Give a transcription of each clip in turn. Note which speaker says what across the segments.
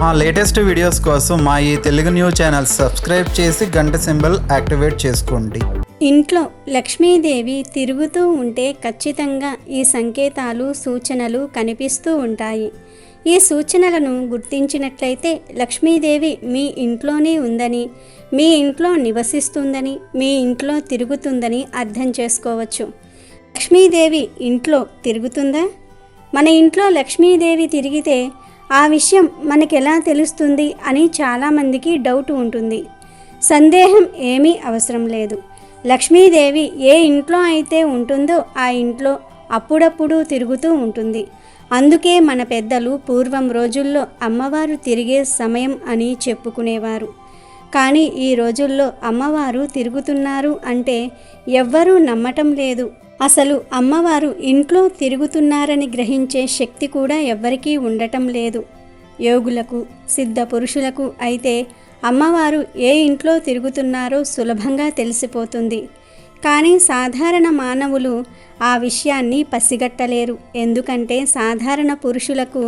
Speaker 1: మా latest videos కోసం మా ఈ తెలుగు న్యూస్ ఛానల్ సబ్స్క్రైబ్ చేసి గంట సింబల్ యాక్టివేట్ చేసుకోండి.
Speaker 2: ఇంట్లో లక్ష్మీదేవి తిరుగుతూ ఉంటే ఖచ్చితంగా ఈ సంకేతాలు సూచనలు కనిపిస్తూ ఉంటాయి. ఈ సూచనలను గుర్తించినట్లయితే లక్ష్మీదేవి మీ ఇంట్లోనే ఉందని, మీ ఇంట్లో నివసిస్తుందని, మీ ఇంట్లో తిరుగుతుందని అర్థం చేసుకోవచ్చు. లక్ష్మీదేవి ఇంట్లో తిరుగుతుందా? మన ఇంట్లో లక్ష్మీదేవి తిరిగితే ఆ విషయం మనకెలా తెలుస్తుంది అని చాలామందికి డౌట్ ఉంటుంది. సందేహం ఏమీ అవసరం లేదు. లక్ష్మీదేవి ఏ ఇంట్లో అయితే ఉంటుందో ఆ ఇంట్లో అప్పుడప్పుడు తిరుగుతూ ఉంటుంది. అందుకే మన పెద్దలు పూర్వం రోజుల్లో అమ్మవారు తిరిగే సమయం అని చెప్పుకునేవారు. కానీ ఈ రోజుల్లో అమ్మవారు తిరుగుతున్నారు అంటే ఎవ్వరూ నమ్మటం లేదు. అసలు అమ్మవారు ఇంట్లో తిరుగుతున్నారని గ్రహించే శక్తి కూడా ఎవ్వరికీ ఉండటం లేదు. యోగులకు, సిద్ధ పురుషులకు అయితే అమ్మవారు ఏ ఇంట్లో తిరుగుతున్నారో సులభంగా తెలిసిపోతుంది. కానీ సాధారణ మానవులు ఆ విషయాన్ని పసిగట్టలేరు. ఎందుకంటే సాధారణ పురుషులకు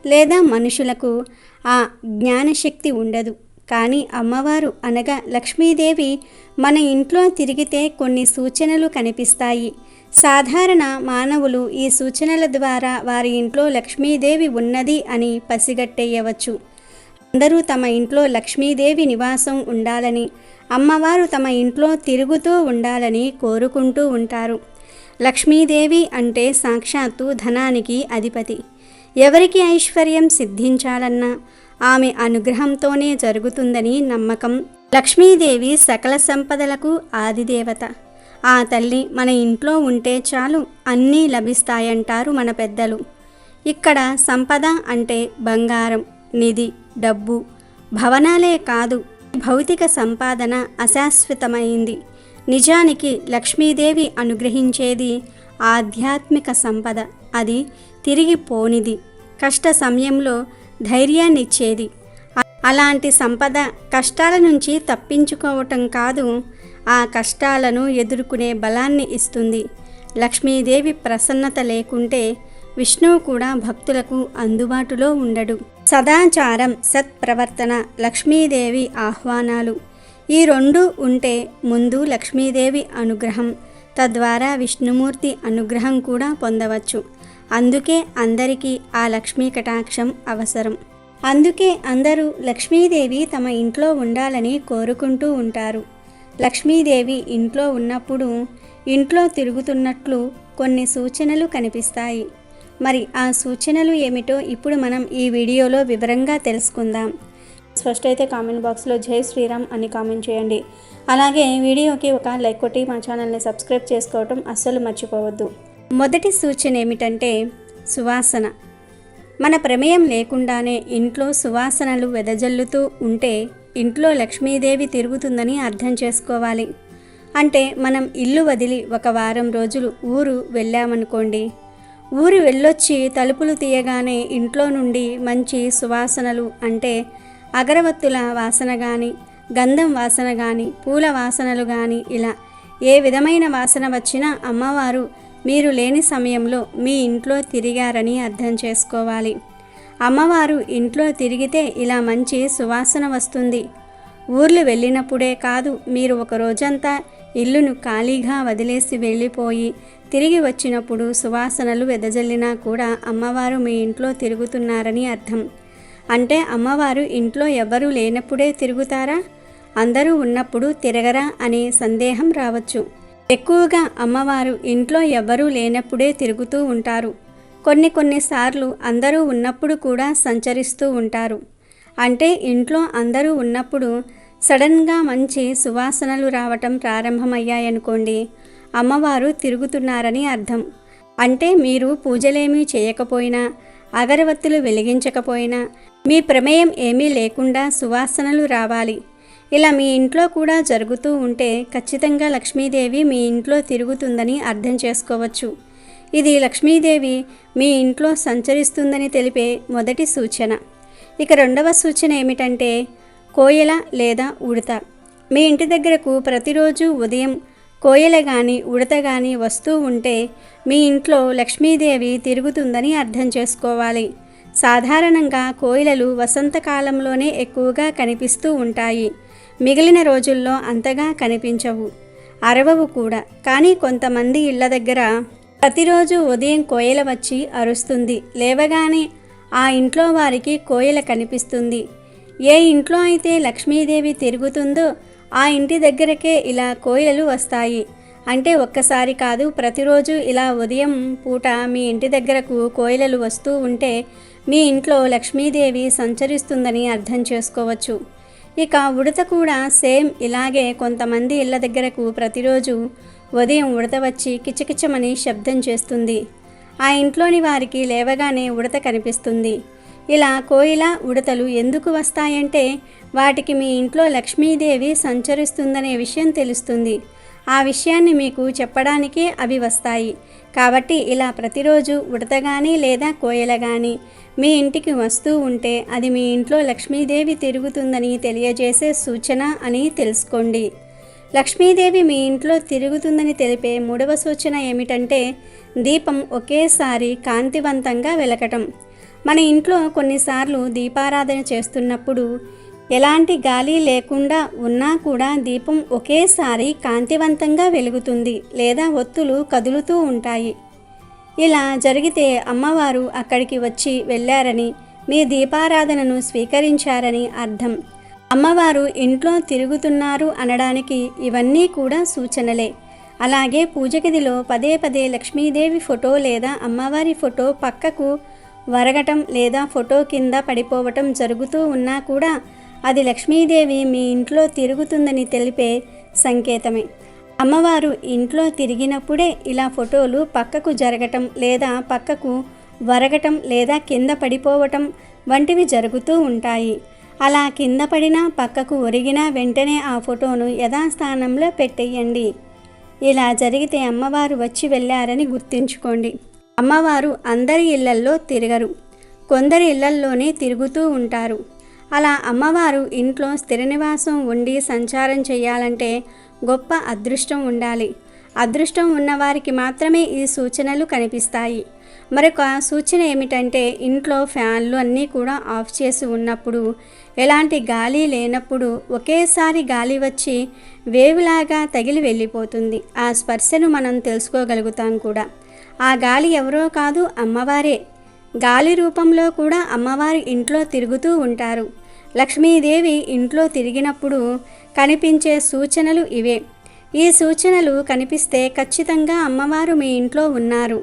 Speaker 2: లేదా మనుషులకు ఆ జ్ఞానశక్తి ఉండదు. కానీ అమ్మవారు అనగా లక్ష్మీదేవి మన ఇంట్లో తిరిగితే కొన్ని సూచనలు కనిపిస్తాయి. సాధారణ మానవులు ఈ సూచనల ద్వారా వారి ఇంట్లో లక్ష్మీదేవి ఉన్నది అని పసిగట్టేయవచ్చు. అందరూ తమ ఇంట్లో లక్ష్మీదేవి నివాసం ఉండాలని, అమ్మవారు తమ ఇంట్లో తిరుగుతూ ఉండాలని కోరుకుంటూ ఉంటారు. లక్ష్మీదేవి అంటే సాక్షాత్తు ధనానికి అధిపతి. ఎవరికి ఐశ్వర్యం సిద్ధించాలన్నా ఆమె అనుగ్రహంతోనే జరుగుతుందని నమ్మకం. లక్ష్మీదేవి సకల సంపదలకు ఆదిదేవత. ఆ తల్లి మన ఇంట్లో ఉంటే చాలు అన్నీ లభిస్తాయంటారు మన పెద్దలు. ఇక్కడ సంపద అంటే బంగారం, నిధి, డబ్బు, భవనాలే కాదు, భౌతిక సంపాదన అశాశ్వతమైంది. నిజానికి లక్ష్మీదేవి అనుగ్రహించేది ఆధ్యాత్మిక సంపద. అది తిరిగి పోనిది, కష్ట సమయంలో ధైర్యాన్నిచ్చేది. అలాంటి సంపద కష్టాల నుంచి తప్పించుకోవటం కాదు, ఆ కష్టాలను ఎదుర్కొనే బలాన్ని ఇస్తుంది. లక్ష్మీదేవి ప్రసన్నత లేకుంటే విష్ణువు కూడా భక్తులకు అందుబాటులో ఉండడు. సదాచారం, సత్ప్రవర్తన, లక్ష్మీదేవి ఆహ్వానాలు ఈ రెండు ఉంటే ముందు లక్ష్మీదేవి అనుగ్రహం, తద్వారా విష్ణుమూర్తి అనుగ్రహం కూడా పొందవచ్చు. అందుకే అందరికీ ఆ లక్ష్మీ కటాక్షం అవసరం. అందుకే అందరూ లక్ష్మీదేవి తమ ఇంట్లో ఉండాలని కోరుకుంటూ ఉంటారు. లక్ష్మీదేవి ఇంట్లో ఉన్నప్పుడు ఇంట్లో తిరుగుతున్నట్లు కొన్ని సూచనలు కనిపిస్తాయి. మరి ఆ సూచనలు ఏమిటో ఇప్పుడు మనం ఈ వీడియోలో వివరంగా తెలుసుకుందాం. ఫస్ట్ అయితే కామెంట్ బాక్స్లో జై శ్రీరామ్ అని కామెంట్ చేయండి. అలాగే వీడియోకి ఒక లైక్ కొట్టి మా ఛానల్ని సబ్స్క్రైబ్ చేసుకోవటం అస్సలు మర్చిపోవద్దు. మొదటి సూచన ఏమిటంటే సువాసన. మన ప్రమేయం లేకుండానే ఇంట్లో సువాసనలు వెదజల్లుతూ ఉంటే ఇంట్లో లక్ష్మీదేవి తిరుగుతుందని అర్థం చేసుకోవాలి. అంటే మనం ఇల్లు వదిలి ఒక వారం రోజులు ఊరు వెళ్ళామనుకోండి. ఊరు వెళ్ళొచ్చి తలుపులు తీయగానే ఇంట్లో నుండి మంచి సువాసనలు అంటే అగరవత్తుల వాసన కానీ, గంధం వాసన కానీ, పూల వాసనలు కానీ ఇలా ఏ విధమైన వాసన వచ్చినా అమ్మవారు మీరు లేని సమయంలో మీ ఇంట్లో తిరిగారని అర్థం చేసుకోవాలి. అమ్మవారు ఇంట్లో తిరిగితే ఇలా మంచి సువాసన వస్తుంది. ఊర్లు వెళ్ళినప్పుడే కాదు, మీరు ఒక రోజంతా ఇల్లును ఖాళీగా వదిలేసి వెళ్ళిపోయి తిరిగి వచ్చినప్పుడు సువాసనలు వెదజల్లినా కూడా అమ్మవారు మీ ఇంట్లో తిరుగుతున్నారని అర్థం. అంటే అమ్మవారు ఇంట్లో ఎవరూ లేనప్పుడే తిరుగుతారా, అందరూ ఉన్నప్పుడు తిరగరా అనే సందేహం రావచ్చు. ఎక్కువగా అమ్మవారు ఇంట్లో ఎవ్వరూ లేనప్పుడే తిరుగుతూ ఉంటారు. కొన్నిసార్లు అందరూ ఉన్నప్పుడు కూడా సంచరిస్తూ ఉంటారు. అంటే ఇంట్లో అందరూ ఉన్నప్పుడు సడన్గా మంచి సువాసనలు రావటం ప్రారంభమయ్యాయనుకోండి, అమ్మవారు తిరుగుతున్నారని అర్థం. అంటే మీరు పూజలేమీ చేయకపోయినా, అగరవత్తులు వెలిగించకపోయినా, మీ ప్రమేయం ఏమీ లేకుండా సువాసనలు రావాలి. ఇలా మీ ఇంట్లో కూడా జరుగుతూ ఉంటే ఖచ్చితంగా లక్ష్మీదేవి మీ ఇంట్లో తిరుగుతుందని అర్థం చేసుకోవచ్చు. ఇది లక్ష్మీదేవి మీ ఇంట్లో సంచరిస్తుందని తెలిపే మొదటి సూచన. ఇక రెండవ సూచన ఏమిటంటే కోయల లేదా ఉడత. మీ ఇంటి దగ్గరకు ప్రతిరోజు ఉదయం కోయల కానీ ఉడత కానీ వస్తూ ఉంటే మీ ఇంట్లో లక్ష్మీదేవి తిరుగుతుందని అర్థం చేసుకోవాలి. సాధారణంగా కోయిలలు వసంతకాలంలోనే ఎక్కువగా కనిపిస్తూ ఉంటాయి. మిగిలిన రోజుల్లో అంతగా కనిపించవు, అరవవు కూడా. కానీ కొంతమంది ఇళ్ల దగ్గర ప్రతిరోజు ఉదయం కోయిల వచ్చి అరుస్తుంది. లేవగానే ఆ ఇంట్లో వారికి కోయిల కనిపిస్తుంది. ఏ ఇంట్లో అయితే లక్ష్మీదేవి తిరుగుతుందో ఆ ఇంటి దగ్గరకే ఇలా కోయిలలు వస్తాయి. అంటే ఒక్కసారి కాదు, ప్రతిరోజు ఇలా ఉదయం పూట మీ ఇంటి దగ్గరకు కోయిలలు వస్తూ ఉంటే మీ ఇంట్లో లక్ష్మీదేవి సంచరిస్తుందని అర్థం చేసుకోవచ్చు. ఇక ఉడత కూడా సేమ్ ఇలాగే కొంతమంది ఇళ్ల దగ్గరకు ప్రతిరోజు ఉదయం ఉడత వచ్చి కిచకిచమని శబ్దం చేస్తుంది. ఆ ఇంట్లోని వారికి లేవగానే ఉడత కనిపిస్తుంది. ఇలా కోయిల, ఉడతలు ఎందుకు వస్తాయంటే వాటికి మీ ఇంట్లో లక్ష్మీదేవి సంచరిస్తుందనే విషయం తెలుస్తుంది. ఆ విషయాన్ని మీకు చెప్పడానికే అవి వస్తాయి. కాబట్టి ఇలా ప్రతిరోజు ఉడత కానీ లేదా కోయిల కానీ మీ ఇంటికి వస్తూ ఉంటే అది మీ ఇంట్లో లక్ష్మీదేవి తిరుగుతుందని తెలియజేసే సూచన అని తెలుసుకోండి. లక్ష్మీదేవి మీ ఇంట్లో తిరుగుతుందని తెలిపే మూడవ సూచన ఏమిటంటే దీపం ఒకేసారి కాంతివంతంగా వెలగటం. మన ఇంట్లో కొన్నిసార్లు దీపారాధన చేస్తున్నప్పుడు ఎలాంటి గాలి లేకుండా ఉన్నా కూడా దీపం ఒకేసారి కాంతివంతంగా వెలుగుతుంది లేదా ఒత్తులు కదులుతూ ఉంటాయి. ఇలా జరిగితే అమ్మవారు అక్కడికి వచ్చి వెళ్ళారని, మీ దీపారాధనను స్వీకరించారని అర్థం. అమ్మవారు ఇంట్లో తిరుగుతున్నారు అనడానికి ఇవన్నీ కూడా సూచనలే. అలాగే పూజ గదిలో పదే పదే లక్ష్మీదేవి ఫోటో లేదా అమ్మవారి ఫోటో పక్కకు వరగటం లేదా ఫోటో కింద పడిపోవటం జరుగుతూ ఉన్నా కూడా అది లక్ష్మీదేవి మీ ఇంట్లో తిరుగుతుందని తెలిపే సంకేతమే. అమ్మవారు ఇంట్లో తిరిగినప్పుడే ఇలా ఫోటోలు పక్కకు జరగటం లేదా పక్కకు వరగటం లేదా కింద పడిపోవటం వంటివి జరుగుతూ ఉంటాయి. అలా కింద పడినా పక్కకు ఒరిగినా వెంటనే ఆ ఫోటోను యథాస్థానంలో పెట్టేయండి. ఇలా జరిగితే అమ్మవారు వచ్చి వెళ్ళారని గుర్తుంచుకోండి. అమ్మవారు అందరి ఇళ్లల్లో తిరగరు, కొందరి ఇళ్లల్లోనే తిరుగుతూ ఉంటారు. అలా అమ్మవారు ఇంట్లో స్థిర నివాసం ఉండి సంచారం చేయాలంటే గొప్ప అదృష్టం ఉండాలి. అదృష్టం ఉన్నవారికి మాత్రమే ఈ సూచనలు కనిపిస్తాయి. మరొక సూచన ఏమిటంటే ఇంట్లో ఫ్యాన్లు అన్నీ కూడా ఆఫ్ చేసి ఉన్నప్పుడు, ఎలాంటి గాలి లేనప్పుడు ఒకేసారి గాలి వచ్చి వేవులాగా తగిలి వెళ్ళిపోతుంది. ఆ స్పర్శను మనం తెలుసుకోగలుగుతాం కూడా. ఆ గాలి ఎవరో కాదు, అమ్మవారే. గాలి రూపంలో కూడా అమ్మవారు ఇంట్లో తిరుగుతూ ఉంటారు. లక్ష్మీదేవి ఇంట్లో తిరిగినప్పుడు కనిపించే సూచనలు ఇవే. ఈ సూచనలు కనిపిస్తే ఖచ్చితంగా అమ్మవారు మీ ఇంట్లో ఉన్నారు,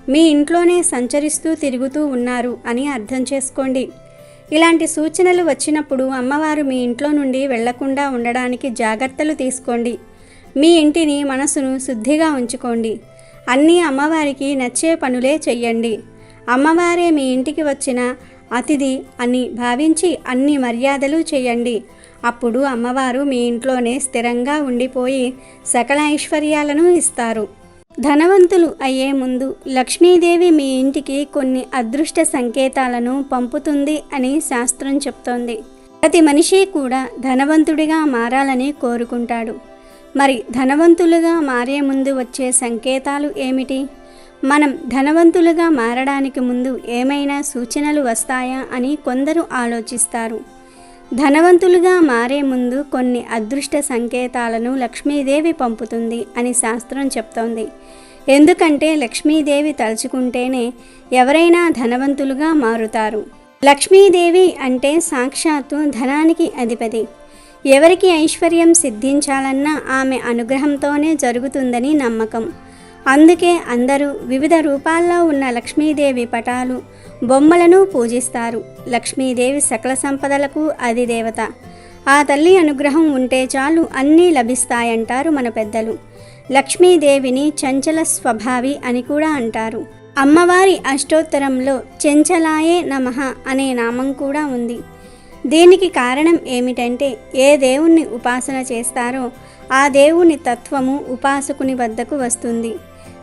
Speaker 2: మీ ఇంట్లోనే సంచరిస్తూ తిరుగుతూ ఉన్నారు అని అర్థం చేసుకోండి. ఇలాంటి సూచనలు వచ్చినప్పుడు అమ్మవారు మీ ఇంట్లో నుండి వెళ్లకుండా ఉండడానికి జాగ్రత్తలు తీసుకోండి. మీ ఇంటిని, మనసును శుద్ధిగా ఉంచుకోండి. అన్నీ అమ్మవారికి నచ్చే పనులే చెయ్యండి. అమ్మవారే మీ ఇంటికి వచ్చిన అతిథి అని భావించి అన్ని మర్యాదలు చేయండి. అప్పుడు అమ్మవారు మీ ఇంట్లోనే స్థిరంగా ఉండిపోయి సకల ఐశ్వర్యాలను ఇస్తారు. ధనవంతులు అయ్యే ముందు లక్ష్మీదేవి మీ ఇంటికి కొన్ని అదృష్ట సంకేతాలను పంపుతుంది అని శాస్త్రం చెప్తోంది. ప్రతి మనిషి కూడా ధనవంతుడిగా మారాలని కోరుకుంటాడు. మరి ధనవంతులుగా మారే ముందు వచ్చే సంకేతాలు ఏమిటి? మనం ధనవంతులుగా మారడానికి ముందు ఏమైనా సూచనలు వస్తాయా అని కొందరు ఆలోచిస్తారు. ధనవంతులుగా మారే ముందు కొన్ని అదృష్ట సంకేతాలను లక్ష్మీదేవి పంపుతుంది అని శాస్త్రం చెప్తోంది. ఎందుకంటే లక్ష్మీదేవి తలుచుకుంటేనే ఎవరైనా ధనవంతులుగా మారుతారు. లక్ష్మీదేవి అంటే సాక్షాత్తు ధనానికి అధిపతి. ఎవరికి ఐశ్వర్యం సిద్ధించాలన్నా ఆమె అనుగ్రహంతోనే జరుగుతుందని నమ్మకం. అందుకే అందరూ వివిధ రూపాల్లో ఉన్న లక్ష్మీదేవి పటాలు, బొమ్మలను పూజిస్తారు. లక్ష్మీదేవి సకల సంపదలకు అధిదేవత. ఆ తల్లి అనుగ్రహం ఉంటే చాలు అన్నీ లభిస్తాయంటారు మన పెద్దలు. లక్ష్మీదేవిని చంచల స్వభావి అని కూడా అంటారు. అమ్మవారి అష్టోత్తరంలో చెంచలాయే నమః అనే నామం కూడా ఉంది. దీనికి కారణం ఏమిటంటే ఏ దేవుణ్ణి ఉపాసన చేస్తారో ఆ దేవుని తత్వము ఉపాసకుని వద్దకు వస్తుంది.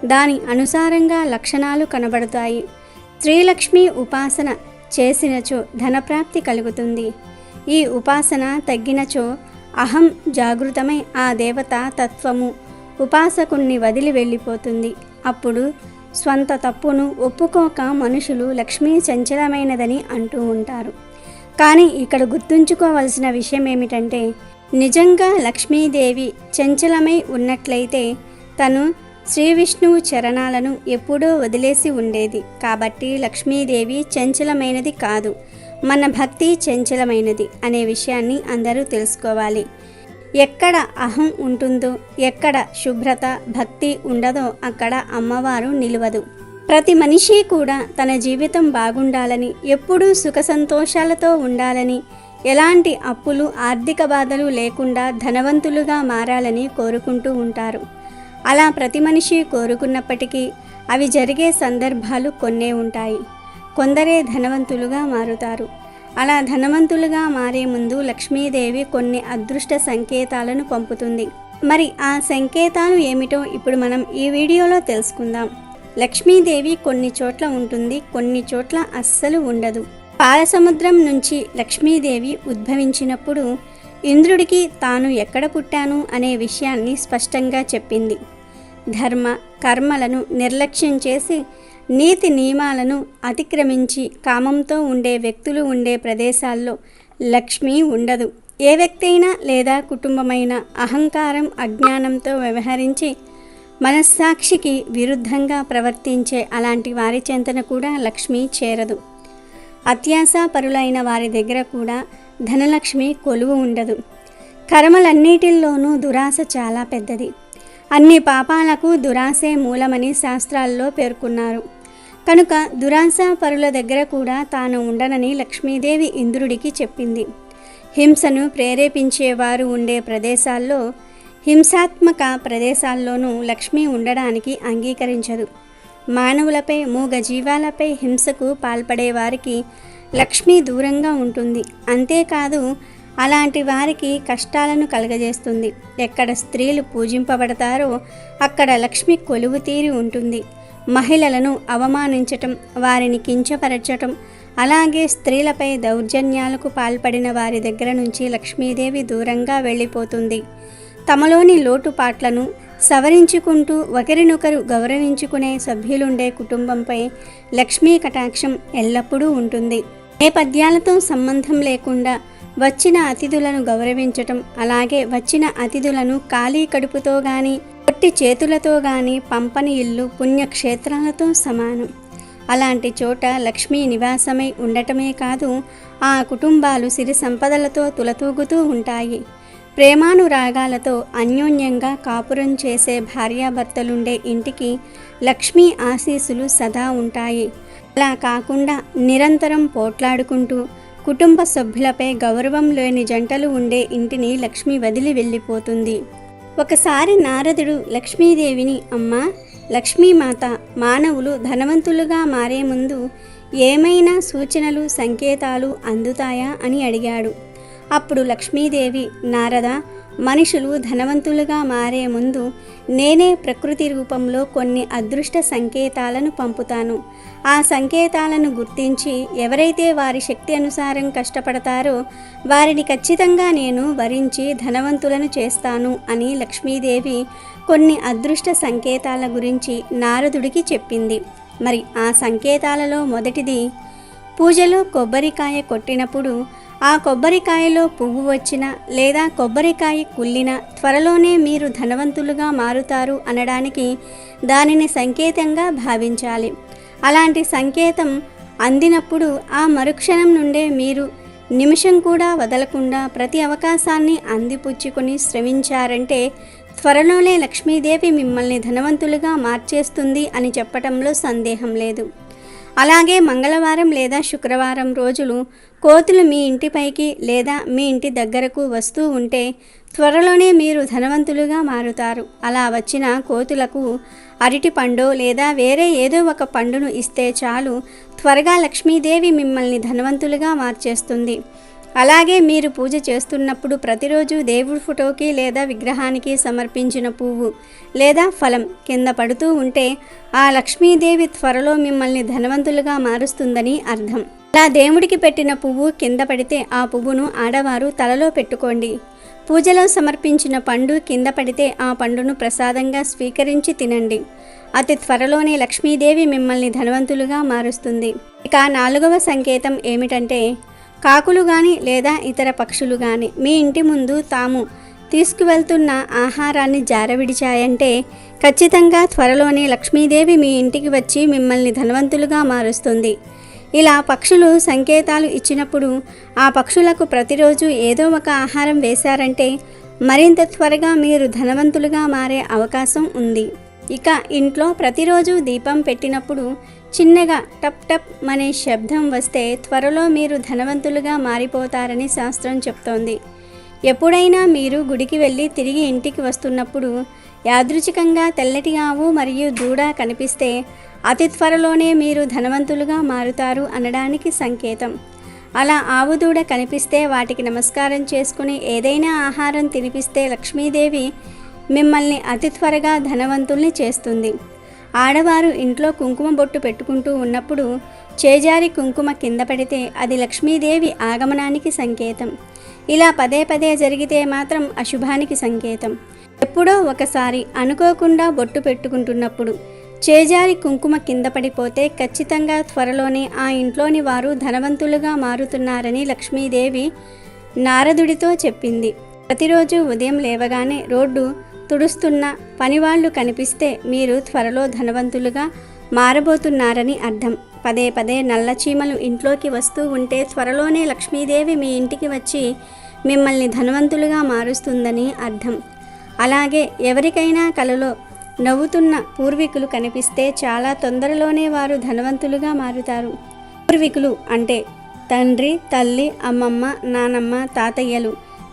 Speaker 2: దాని అనుసారంగా లక్షణాలు కనబడతాయి. శ్రీలక్ష్మి ఉపాసన చేసినచో ధనప్రాప్తి కలుగుతుంది. ఈ ఉపాసన తగ్గినచో అహం జాగృతమై ఆ దేవత తత్వము ఉపాసకుణ్ణి వదిలి వెళ్ళిపోతుంది. అప్పుడు స్వంత తప్పును ఒప్పుకోక మనుషులు లక్ష్మీ చంచలమైనదని అంటూ ఉంటారు. కానీ ఇక్కడ గుర్తుంచుకోవలసిన విషయం ఏమిటంటే, నిజంగా లక్ష్మీదేవి చంచలమై ఉన్నట్లయితే తను శ్రీ విష్ణువు చరణాలను ఎప్పుడూ వదిలేసి ఉండేది. కాబట్టి లక్ష్మీదేవి చంచలమైనది కాదు, మన భక్తి చంచలమైనది అనే విషయాన్ని అందరూ తెలుసుకోవాలి. ఎక్కడ అహం ఉంటుందో, ఎక్కడ శుభ్రత భక్తి ఉండదో అక్కడ అమ్మవారు నిలవదు. ప్రతి మనిషి కూడా తన జీవితం బాగుండాలని, ఎప్పుడూ సుఖ సంతోషాలతో ఉండాలని, ఎలాంటి అప్పులు ఆర్థిక బాధలు లేకుండా ధనవంతులుగా మారాలని కోరుకుంటూ ఉంటారు. అలా ప్రతి మనిషి కోరుకున్నప్పటికీ అవి జరిగే సందర్భాలు కొన్నే ఉంటాయి. కొందరే ధనవంతులుగా మారుతారు. అలా ధనవంతులుగా మారే ముందు లక్ష్మీదేవి కొన్ని అదృష్ట సంకేతాలను పంపుతుంది. మరి ఆ సంకేతాలు ఏమిటో ఇప్పుడు మనం ఈ వీడియోలో తెలుసుకుందాం. లక్ష్మీదేవి కొన్ని చోట్ల ఉంటుంది, కొన్ని చోట్ల అస్సలు ఉండదు. పాలసముద్రం నుంచి లక్ష్మీదేవి ఉద్భవించినప్పుడు ఇంద్రుడికి తాను ఎక్కడ పుట్టాను అనే విషయాన్ని స్పష్టంగా చెప్పింది. ధర్మ కర్మలను నిర్లక్ష్యం చేసి నీతి నియమాలను అతిక్రమించి కామంతో ఉండే వ్యక్తులు ఉండే ప్రదేశాల్లో లక్ష్మి ఉండదు. ఏ వ్యక్తి అయినా లేదా కుటుంబమైన అహంకారం అజ్ఞానంతో వ్యవహరించి మనస్సాక్షికి విరుద్ధంగా ప్రవర్తించే అలాంటి వారి చెంతన కూడా లక్ష్మి చేరదు. అత్యాశాపరులైన వారి దగ్గర కూడా ధనలక్ష్మి కొలువు ఉండదు. కర్మలన్నిటిల్లోనూ దురాశ చాలా పెద్దది. అన్ని పాపాలకు దురాశే మూలమని శాస్త్రాల్లో పేర్కొన్నారు. కనుక దురాశాపరుల దగ్గర కూడా తాను ఉండనని లక్ష్మీదేవి ఇంద్రుడికి చెప్పింది. హింసను ప్రేరేపించేవారు ఉండే ప్రదేశాల్లో, హింసాత్మక ప్రదేశాల్లోనూ లక్ష్మి ఉండడానికి అంగీకరించదు. మానవులపై మూగ జీవాలపై హింసకు పాల్పడే వారికి లక్ష్మి దూరంగా ఉంటుంది. అంతేకాదు అలాంటి వారికి కష్టాలను కలగజేస్తుంది. ఎక్కడ స్త్రీలు పూజింపబడతారో అక్కడ లక్ష్మి కొలువు తీరి ఉంటుంది. మహిళలను అవమానించటం, వారిని కించపరచటం, అలాగే స్త్రీలపై దౌర్జన్యాలకు పాల్పడిన వారి దగ్గర నుంచి లక్ష్మీదేవి దూరంగా వెళ్ళిపోతుంది. తమలోని లోటుపాట్లను సవరించుకుంటూ ఒకరినొకరు గౌరవించుకునే సభ్యులుండే కుటుంబంపై లక్ష్మీ కటాక్షం ఎల్లప్పుడూ ఉంటుంది. నేపథ్యాలతో సంబంధం లేకుండా వచ్చిన అతిథులను గౌరవించటం, అలాగే వచ్చిన అతిథులను ఖాళీ కడుపుతో కానీ పొట్టి చేతులతో కానీ పంపని ఇల్లు పుణ్యక్షేత్రాలతో సమానం. అలాంటి చోట లక్ష్మీ నివాసమై ఉండటమే కాదు, ఆ కుటుంబాలు సిరి సంపదలతో తులతూగుతూ ఉంటాయి. ప్రేమానురాగాలతో అన్యోన్యంగా కాపురం చేసే భార్యాభర్తలుండే ఇంటికి లక్ష్మీ ఆశీస్సులు సదా ఉంటాయి. అలా కాకుండా నిరంతరం పోట్లాడుకుంటూ కుటుంబ సభ్యులపై గౌరవం లేని జంటలు ఉండే ఇంటిని లక్ష్మి వదిలి వెళ్ళిపోతుంది. ఒకసారి నారదుడు లక్ష్మీదేవిని, అమ్మా లక్ష్మీమాత, మానవులు ధనవంతులుగా మారే ముందు ఏమైనా సూచనలు సంకేతాలు అందుతాయా అని అడిగాడు. అప్పుడు లక్ష్మీదేవి, నారద, మనుషులు ధనవంతులుగా మారే ముందు నేనే ప్రకృతి రూపంలో కొన్ని అదృష్ట సంకేతాలను పంపుతాను. ఆ సంకేతాలను గుర్తించి ఎవరైతే వారి శక్తి అనుసారం కష్టపడతారో వారిని ఖచ్చితంగా నేను వరించి ధనవంతులను చేస్తాను అని లక్ష్మీదేవి కొన్ని అదృష్ట సంకేతాల గురించి నారదుడికి చెప్పింది. మరి ఆ సంకేతాలలో మొదటిది, పూజలో కొబ్బరికాయ కొట్టినప్పుడు ఆ కొబ్బరికాయలో పువ్వు వచ్చినా లేదా కొబ్బరికాయ కుళ్ళినా త్వరలోనే మీరు ధనవంతులుగా మారుతారు అనడానికి దానిని సంకేతంగా భావించాలి. అలాంటి సంకేతం అందినప్పుడు ఆ మరుక్షణం నుండే మీరు నిమిషం కూడా వదలకుండా ప్రతి అవకాశాన్ని అందిపుచ్చుకొని శ్రమించారంటే త్వరలోనే లక్ష్మీదేవి మిమ్మల్ని ధనవంతులుగా మార్చేస్తుంది అని చెప్పటంలో సందేహం లేదు. అలాగే మంగళవారం లేదా శుక్రవారం రోజులు కోతులు మీ ఇంటిపైకి లేదా మీ ఇంటి దగ్గరకు వస్తూ ఉంటే త్వరలోనే మీరు ధనవంతులుగా మారుతారు. అలా వచ్చిన కోతులకు అరటి పండు లేదా వేరే ఏదో ఒక పండును ఇస్తే చాలు, త్వరగా లక్ష్మీదేవి మిమ్మల్ని ధనవంతులుగా మార్చేస్తుంది. అలాగే మీరు పూజ చేస్తున్నప్పుడు ప్రతిరోజు దేవుడి ఫోటోకి లేదా విగ్రహానికి సమర్పించిన పువ్వు లేదా ఫలం కింద పడుతూ ఉంటే ఆ లక్ష్మీదేవి త్వరలో మిమ్మల్ని ధనవంతులుగా మారుస్తుందని అర్థం. అలా దేవుడికి పెట్టిన పువ్వు కింద పడితే ఆ పువ్వును ఆడవారు తలలో పెట్టుకోండి. పూజలో సమర్పించిన పండు కింద పడితే ఆ పండును ప్రసాదంగా స్వీకరించి తినండి. అతి త్వరలోనే లక్ష్మీదేవి మిమ్మల్ని ధనవంతులుగా మారుస్తుంది. ఇక 4వ సంకేతం ఏమిటంటే, కాకులు కానీ లేదా ఇతర పక్షులు కానీ మీ ఇంటి ముందు తాము తీసుకువెళ్తున్న ఆహారాన్ని జారవిడిచాయంటే ఖచ్చితంగా త్వరలోనే లక్ష్మీదేవి మీ ఇంటికి వచ్చి మిమ్మల్ని ధనవంతులుగా మారుస్తుంది. ఇలా పక్షులు సంకేతాలు ఇచ్చినప్పుడు ఆ పక్షులకు ప్రతిరోజు ఏదో ఒక ఆహారం వేశారంటే మరింత త్వరగా మీరు ధనవంతులుగా మారే అవకాశం ఉంది. ఇక ఇంట్లో ప్రతిరోజు దీపం పెట్టినప్పుడు చిన్నగా టప్ టప్ అనే శబ్దం వస్తే త్వరలో మీరు ధనవంతులుగా మారిపోతారని శాస్త్రం చెప్తోంది. ఎప్పుడైనా మీరు గుడికి వెళ్ళి తిరిగి ఇంటికి వస్తున్నప్పుడు యాదృచ్ఛికంగా తెల్లటి ఆవు మరియు దూడ కనిపిస్తే అతి త్వరలోనే మీరు ధనవంతులుగా మారుతారు అనడానికి సంకేతం. అలా ఆవు దూడ కనిపిస్తే వాటికి నమస్కారం చేసుకుని ఏదైనా ఆహారం తినిపిస్తే లక్ష్మీదేవి మిమ్మల్ని అతి త్వరగా ధనవంతుల్ని చేస్తుంది. ఆడవారు ఇంట్లో కుంకుమ బొట్టు పెట్టుకుంటూ ఉన్నప్పుడు చేజారి కుంకుమ కింద పడితే అది లక్ష్మీదేవి ఆగమనానికి సంకేతం. ఇలా పదే పదే జరిగితే మాత్రం అశుభానికి సంకేతం. ఎప్పుడో ఒకసారి అనుకోకుండా బొట్టు పెట్టుకుంటున్నప్పుడు చేజారి కుంకుమ కింద పడిపోతే ఖచ్చితంగా త్వరలోనే ఆ ఇంట్లోని వారు ధనవంతులుగా మారుతున్నారని లక్ష్మీదేవి నారదుడితో చెప్పింది. ప్రతిరోజు ఉదయం లేవగానే రోడ్డు తుడుస్తున్న పనివాళ్లు కనిపిస్తే మీరు త్వరలో ధనవంతులుగా మారబోతున్నారని అర్థం. పదే పదే నల్ల చీమలు ఇంట్లోకి వస్తూ ఉంటే త్వరలోనే లక్ష్మీదేవి మీ ఇంటికి వచ్చి మిమ్మల్ని ధనవంతులుగా మారుస్తుందని అర్థం. అలాగే ఎవరికైనా కలలో నవ్వుతున్న పూర్వీకులు కనిపిస్తే చాలా తొందరలోనే వారు ధనవంతులుగా మారుతారు. పూర్వీకులు అంటే తండ్రి, తల్లి, అమ్మమ్మ, నానమ్మ, తాతయ్యలు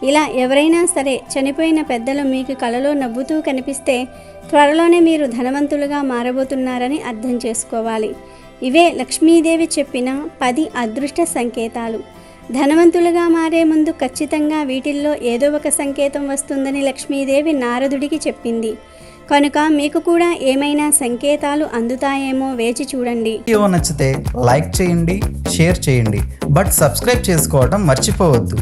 Speaker 2: ఇలా ఎవరైనా సరే చనిపోయిన పెద్దలు మీకు కలలో నవ్వుతూ కనిపిస్తే త్వరలోనే మీరు ధనవంతులుగా మారబోతున్నారని అర్థం చేసుకోవాలి. ఇవే లక్ష్మీదేవి చెప్పిన 10 అదృష్ట సంకేతాలు. ధనవంతులుగా మారే ముందు ఖచ్చితంగా వీటిల్లో ఏదో ఒక సంకేతం వస్తుందని లక్ష్మీదేవి నారదుడికి చెప్పింది. కనుక మీకు కూడా ఏమైనా సంకేతాలు అందుతాయేమో వేచి చూడండి.
Speaker 1: వీడియో నచ్చితే లైక్ చేయండి, షేర్ చేయండి, బట్ సబ్స్క్రైబ్ చేసుకోవడం మర్చిపోవద్దు.